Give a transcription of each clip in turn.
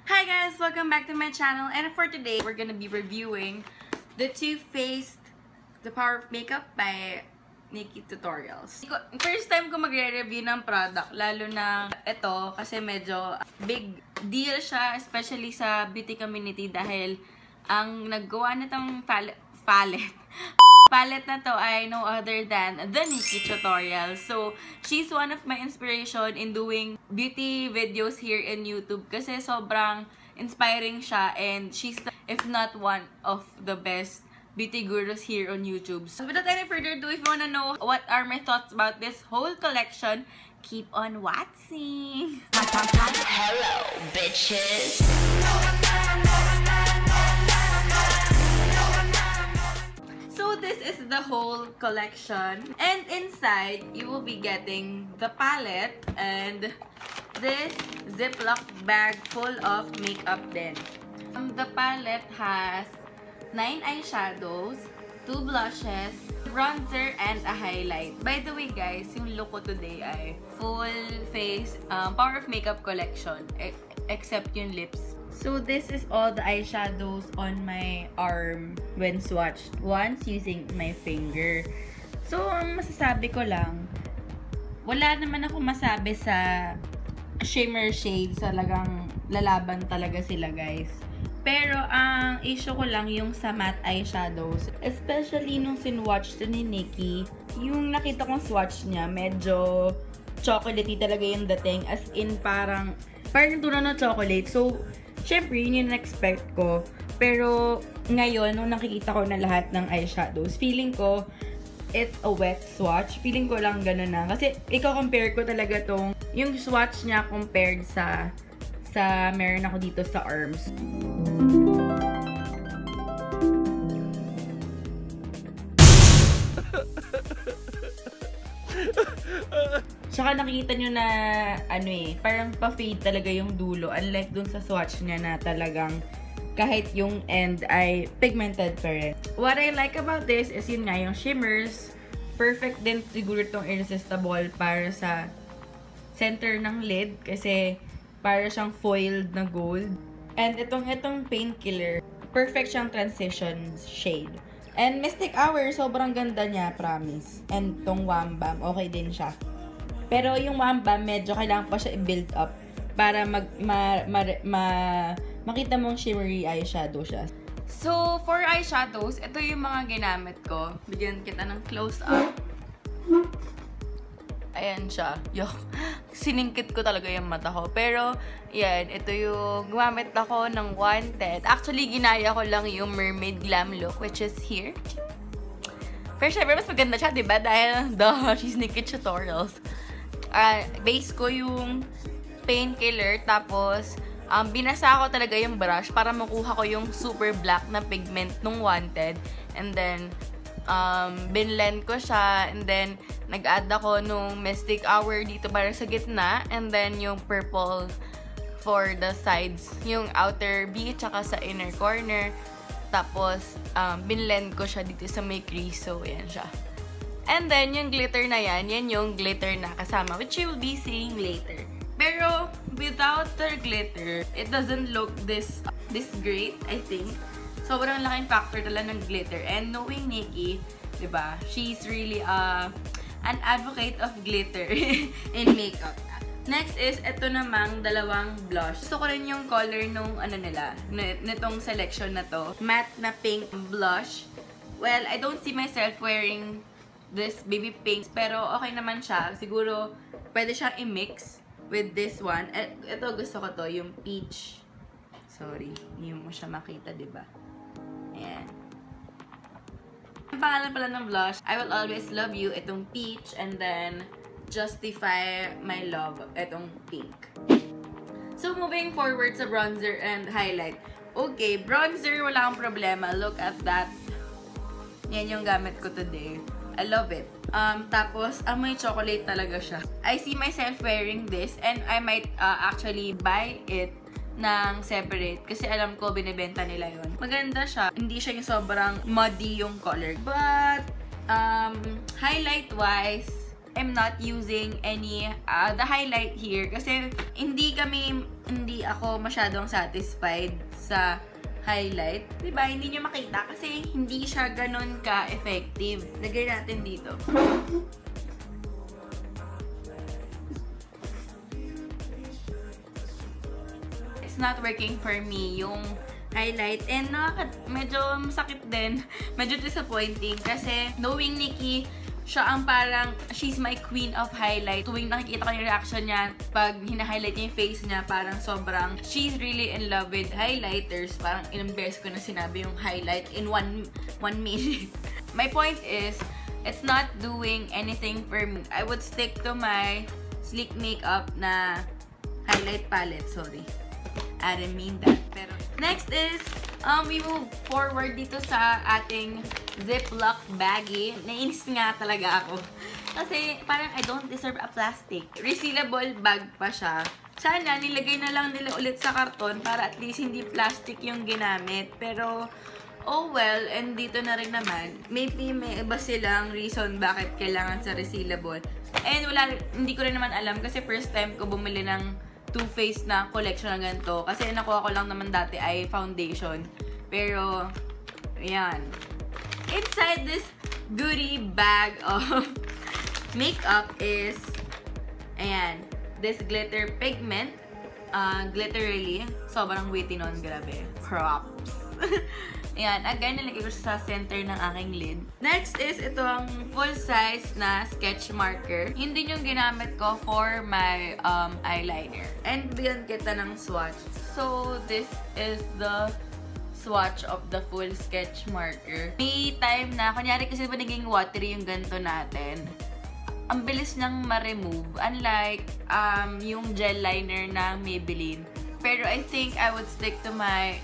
Hi guys! Welcome back to my channel, and for today, we're gonna be reviewing the Too Faced The Power of Makeup by Nikkie Tutorials. First time ko magre-review ng product, lalo na ito kasi medyo big deal siya, especially sa beauty community dahil ang naggawa nitong palette na to ay no other than the Nikkie Tutorials. So, she's one of my inspiration in doing beauty videos here in YouTube kasi sobrang inspiring siya and she's, if not one of the best beauty gurus here on YouTube. So, without any further ado, if you wanna know what are my thoughts about this whole collection, keep on watching! Hello, bitches! So this is the whole collection, and inside you will be getting the palette and this Ziploc bag full of makeup then. The palette has 9 eyeshadows, 2 blushes, bronzer, and a highlight. By the way guys, yung look ko today ay full face Power of Makeup collection except yung lips. So, this is all the eyeshadows on my arm when swatched once using my finger. So, ang masasabi ko lang, wala naman ako masabi sa shimmer shades. Talagang lalaban talaga sila, guys. Pero, ang issue ko lang yung sa matte eyeshadows. Especially nung sinwatch to ni Nikkie, yung nakita kong swatch niya, medyo chocolatey talaga yung dating. As in, parang tunan ng chocolate. So, syempre, yun yung na-expect ko. Pero, ngayon, nung nakikita ko na lahat ng eyeshadows, feeling ko, it's a wet swatch. Feeling ko lang gano'n na. Kasi, i-compare ko talaga tong, yung swatch niya compared sa meron ako dito sa arms. Tsaka nakikita nyo na, parang pa-fade talaga yung dulo. Unlike dun sa swatch niya na talagang kahit yung end ay pigmented pa rin. What I like about this is yun nga, yung shimmers. Perfect din siguro itong Irresistible para sa center ng lid kasi para siyang foiled na gold. And itong Painkiller, perfect siyang transition shade. And Mystic Hour, sobrang ganda niya, promise. And itong Wham Bam, okay din siya. Pero yung Wham Bam, medyo kailangan pa siya i-build up para makita mong shimmery eyeshadow siya. So, for eyeshadows, ito yung mga ginamit ko. Bigyan kita ng close-up. Ayan siya. Yuck. Siningkit ko talaga yung mata ko. Pero, yan. Ito yung gumamit ako ng Wanted. Actually, ginaya ko lang yung Mermaid Glam look, which is here. Pero syempre, mas maganda siya, diba? Dahil, she's Nikkie Tutorials. Base ko yung Painkiller. Tapos, binasa ko talaga yung brush para makuha ko yung super black na pigment nung Wanted. And then, binlend ko siya. And then, nag-add ako nung Mystic Hour dito para sa gitna. And then, yung purple for the sides. Yung outer V, tsaka sa inner corner. Tapos, binlend ko siya dito sa may crease. So, yan siya. And then, yung glitter na yan yung glitter na kasama, which you will be seeing later. Pero, without the glitter, it doesn't look this great, I think. Sobrang laking factor talaga ng glitter. And knowing Nikkie, diba, she's really an advocate of glitter in makeup. Next is, ito namang dalawang blush. Gusto ko rin yung color nung nitong selection na to. Matte na pink blush. Well, I don't see myself wearing this baby pink, pero okay naman siya. Siguro, pwede siyang i-mix with this one. Ito, gusto ko to, yung peach. Sorry, hindi mo siya makita, diba? Ayan. Ang pangalan pala ng blush, I Will Always Love You, itong peach, and then Justify My Love, itong pink. So, moving forward sa bronzer and highlight. Okay, bronzer, wala akong problema. Look at that. Yan yung gamit ko today. I love it. Tapos, amoy chocolate talaga siya. I see myself wearing this and I might actually buy it ng separate kasi alam ko binibenta nila yun. Maganda siya. Hindi siya yung sobrang muddy yung color. But, highlight-wise, I'm not using any the highlight here kasi hindi ako masyadong satisfied sa highlight. Diba? Hindi nyo makita kasi hindi siya ganun ka-effective. Lagay natin dito. It's not working for me yung highlight. And medyo masakit din. Medyo disappointing kasi knowing Nikki, siya ang parang, she's my queen of highlight. Tuwing nakikita ko yung reaction niya, pag hina-highlight niya yung face niya, parang sobrang, she's really in love with highlighters. Parang ilang beses ko na sinabi yung highlight in one minute. My point is, it's not doing anything for me. I would stick to my Sleek Makeup na highlight palette. Sorry. I didn't mean that. Pero next is, we move forward dito sa ating Ziploc baggie. Nainis nga talaga ako. Kasi parang I don't deserve a plastic. Resealable bag pa siya. Sana nilagay na lang nila ulit sa karton para at least hindi plastic yung ginamit. Pero, oh well, and dito na rin naman. Maybe may iba silang reason bakit kailangan sa resealable. And hindi ko rin naman alam kasi first time ko bumili ng Too Faced na collection na ganito. Kasi nakuha ko lang naman dati ay foundation. Pero, ayan. Inside this goodie bag of makeup is, ayan, this glitter pigment. Glitterly. Sobrang witty nun. Grabe. Props. Ayan. Again, nilagay ko siya sa center ng aking lid. Next is itong full-size na sketch marker. Yun din yung ginamit ko for my eyeliner. And bigyan kita ng swatch. So, this is the swatch of the full sketch marker. May time na, kunyari kasi ba naging watery yung ganito natin, ang bilis niyang ma-remove. Unlike yung gel liner ng Maybelline. Pero I think I would stick to my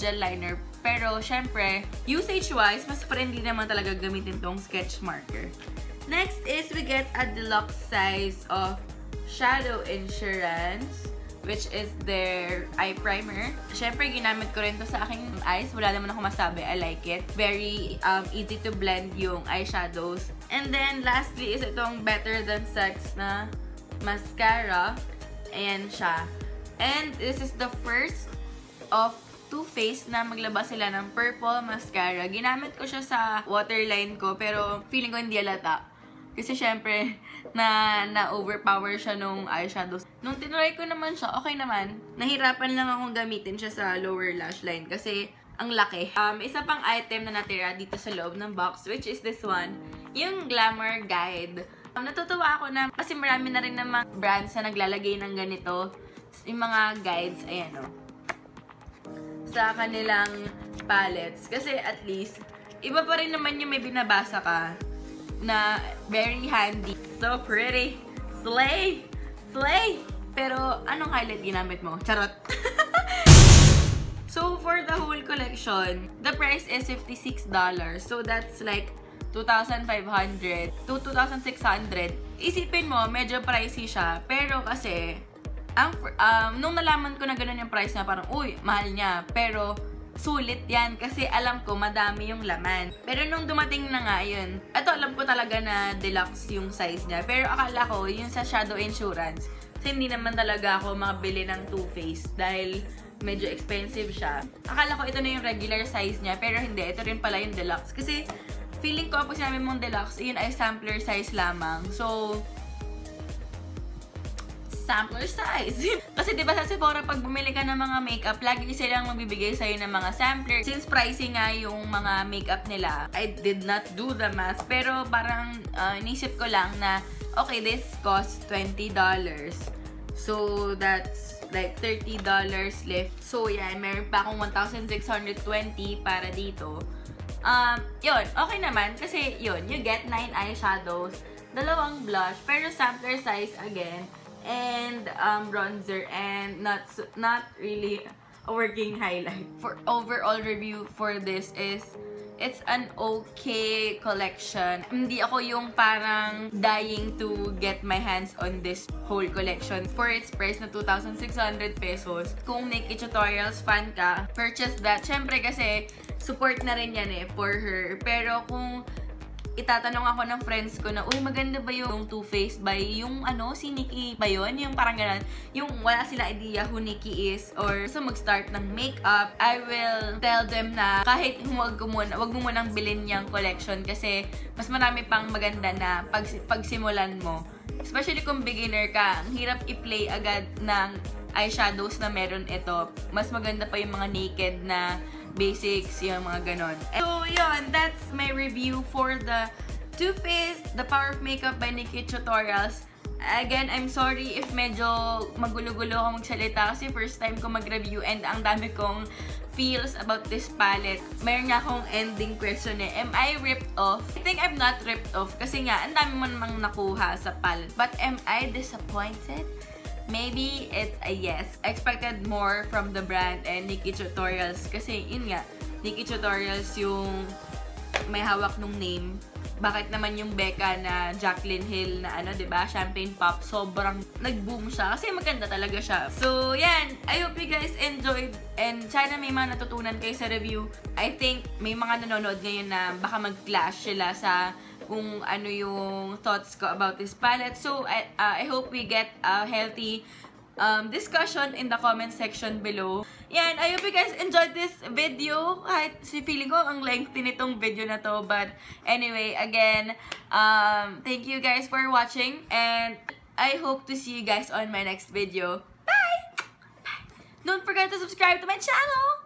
gel liner. Pero syempre, usage-wise, mas friendly naman talaga gamitin tong sketch marker. Next is we get a deluxe size of Shadow Insurance, which is their eye primer. Syempre, ginamit ko rin to sa aking eyes. Wala naman ako masabi. I like it. Very easy to blend yung eyeshadows. And then, lastly is itong Better Than Sex na mascara. Ayan siya. And this is the first of Too Faced na maglabas sila ng purple mascara. Ginamit ko siya sa waterline ko, pero feeling ko hindi halata. Kasi syempre, na-overpower siya nung eyeshadows. Nung tinry ko naman siya, okay naman. Nahirapan lang akong gamitin siya sa lower lash line kasi ang laki. Isa pang item na natira dito sa loob ng box, which is this one, yung Glamour Guide. Natutuwa ako na kasi marami na rin namang brands na naglalagay ng ganito. Yung mga guides, ayan o. Sa kanilang palettes. Kasi at least, iba pa rin naman yung may binabasa ka na very handy. So pretty. Slay! Slay! Pero, anong highlight ginamit mo? Charot! So, for the whole collection, the price is $56. So, that's like $2,500 to $2,600. Isipin mo, medyo pricey siya. Pero kasi, nung nalaman ko na ganun yung price na parang, uy, mahal niya. Pero, sulit yan kasi alam ko madami yung laman. Pero nung dumating na nga yun, eto alam ko talaga na deluxe yung size niya. Pero akala ko, yung sa Shadow Insurance, kasi hindi naman talaga ako makabili ng Too Faced dahil medyo expensive siya. Akala ko ito na yung regular size niya, pero hindi. Ito rin pala yung deluxe. Kasi feeling ko, pag sinabi mong deluxe, yun ay sampler size lamang. So, sampler size. Kasi diba sa Sephora, pag bumili ka ng mga makeup, lagi silang magbibigay sa'yo ng mga sampler. Since pricey nga yung mga makeup nila, I did not do the math. Pero parang inisip ko lang na, okay, this costs $20. So, that's like $30 left. So, yan, meron pa akong 1,620 para dito. Yun, okay naman. Kasi, yun, you get 9 eyeshadows, 2 blush, pero sampler size again. And bronzer and not really a working highlight. For overall review for this is it's an okay collection. Hindi ako yung parang dying to get my hands on this whole collection. For its price na 2,600 pesos. Kung Nikki Tutorials fan ka, purchase that. Syempre kasi support na rin yan for her. Pero kung itatanong ako ng friends ko na, uy, maganda ba yung Too Faced by yung si Nicki ba yun? Yung parang ganun. Yung wala sila idea who Nicki is or gusto mag-start ng makeup, I will tell them na kahit wag mo munang bilhin yung collection kasi mas marami pang maganda na pagsimulan mo. Especially kung beginner ka, ang hirap i-play agad ng eyeshadows na meron ito. Mas maganda pa yung mga naked na basics, yung mga ganon. So, yun, that's my review for the Too Faced, The Power of Makeup by Nicki Tutorials. Again, I'm sorry if medyo magulo-gulo ako magsalita kasi first time ko mag-review and ang dami kong feels about this palette. Mayroon nga akong ending question am I ripped off? I think I'm not ripped off kasi nga, ang dami mo namang nakuha sa palette. But am I disappointed? Maybe it's a yes. I expected more from the brand and Nicki Tutorials kasi yun nga, Nicki Tutorials yung may hawak nung name. Bakit naman yung Becca na Jaclyn Hill na diba, Champagne Pop, sobrang nag-boom siya kasi maganda talaga siya. So, yan. I hope you guys enjoyed and sana may mga natutunan kayo sa review. I think may mga nanonood ngayon na baka mag-clash sila sa kung ano yung thoughts ko about this palette. So, I hope we get a healthy discussion in the comment section below. Yan, I hope you guys enjoyed this video. Kahit feeling ko ang lengthy nitong video na to. But anyway, again, thank you guys for watching. And I hope to see you guys on my next video. Bye! Bye! Don't forget to subscribe to my channel!